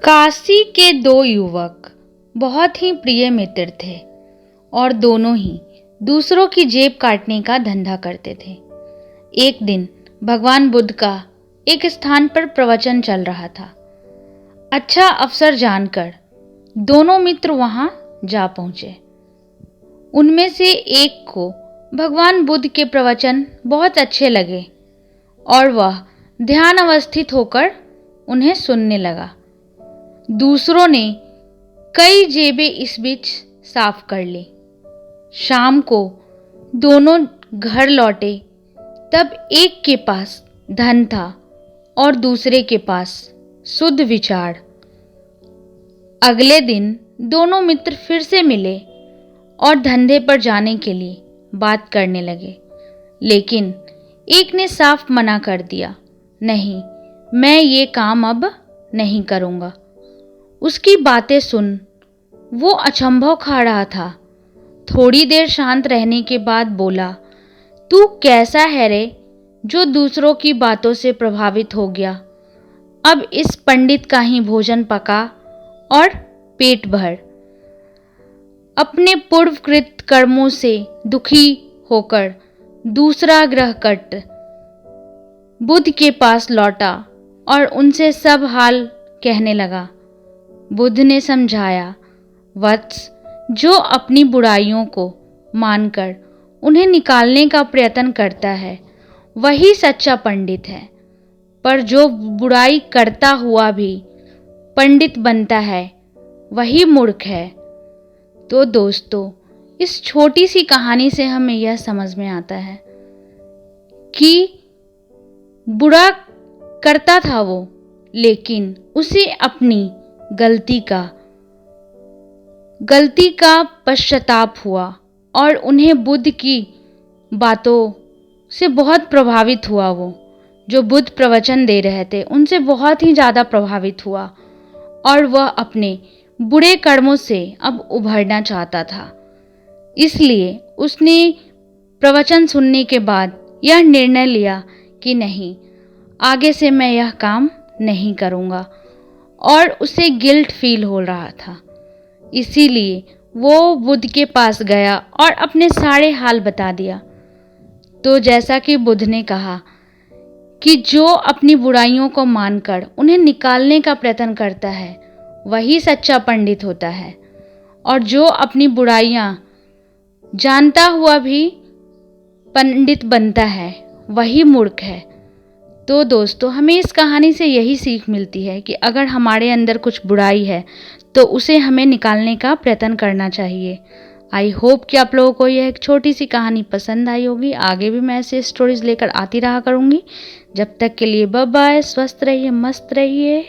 काशी के दो युवक बहुत ही प्रिय मित्र थे और दोनों ही दूसरों की जेब काटने का धंधा करते थे। एक दिन भगवान बुद्ध का एक स्थान पर प्रवचन चल रहा था। अच्छा अवसर जानकर दोनों मित्र वहां जा पहुंचे। उनमें से एक को भगवान बुद्ध के प्रवचन बहुत अच्छे लगे और वह ध्यान अवस्थित होकर उन्हें सुनने लगा। दूसरों ने कई जेबें इस बीच साफ कर ली। शाम को दोनों घर लौटे तब एक के पास धन था और दूसरे के पास शुद्ध विचार। अगले दिन दोनों मित्र फिर से मिले और धंधे पर जाने के लिए बात करने लगे, लेकिन एक ने साफ मना कर दिया, नहीं, मैं ये काम अब नहीं करूँगा। उसकी बातें सुन वो अचंभव खा रहा था। थोड़ी देर शांत रहने के बाद बोला, तू कैसा है रे जो दूसरों की बातों से प्रभावित हो गया? अब इस पंडित का ही भोजन पका और पेट भर। अपने पूर्वकृत कर्मों से दुखी होकर दूसरा ग्रह कट बुद्ध के पास लौटा और उनसे सब हाल कहने लगा। बुद्ध ने समझाया, वत्स, जो अपनी बुराइयों को मानकर उन्हें निकालने का प्रयत्न करता है वही सच्चा पंडित है, पर जो बुराई करता हुआ भी पंडित बनता है वही मूर्ख है। तो दोस्तों, इस छोटी सी कहानी से हमें यह समझ में आता है कि बुरा करता था वो, लेकिन उसे अपनी गलती का पश्चाताप हुआ और उन्हें बुद्ध की बातों से बहुत प्रभावित हुआ। वो जो बुद्ध प्रवचन दे रहे थे उनसे बहुत ही ज़्यादा प्रभावित हुआ और वह अपने बुरे कर्मों से अब उभरना चाहता था। इसलिए उसने प्रवचन सुनने के बाद यह निर्णय लिया कि नहीं, आगे से मैं यह काम नहीं करूँगा, और उसे गिल्ट फील हो रहा था। इसीलिए वो बुद्ध के पास गया और अपने सारे हाल बता दिया। तो जैसा कि बुद्ध ने कहा कि जो अपनी बुराइयों को मानकर उन्हें निकालने का प्रयत्न करता है वही सच्चा पंडित होता है, और जो अपनी बुराइयां जानता हुआ भी पंडित बनता है वही मूर्ख है। तो दोस्तों, हमें इस कहानी से यही सीख मिलती है कि अगर हमारे अंदर कुछ बुराई है तो उसे हमें निकालने का प्रयत्न करना चाहिए। आई होप कि आप लोगों को यह एक छोटी सी कहानी पसंद आई होगी। आगे भी मैं ऐसे स्टोरीज लेकर आती रहा करूँगी। जब तक के लिए बाय बाय, स्वस्थ रहिए, मस्त रहिए।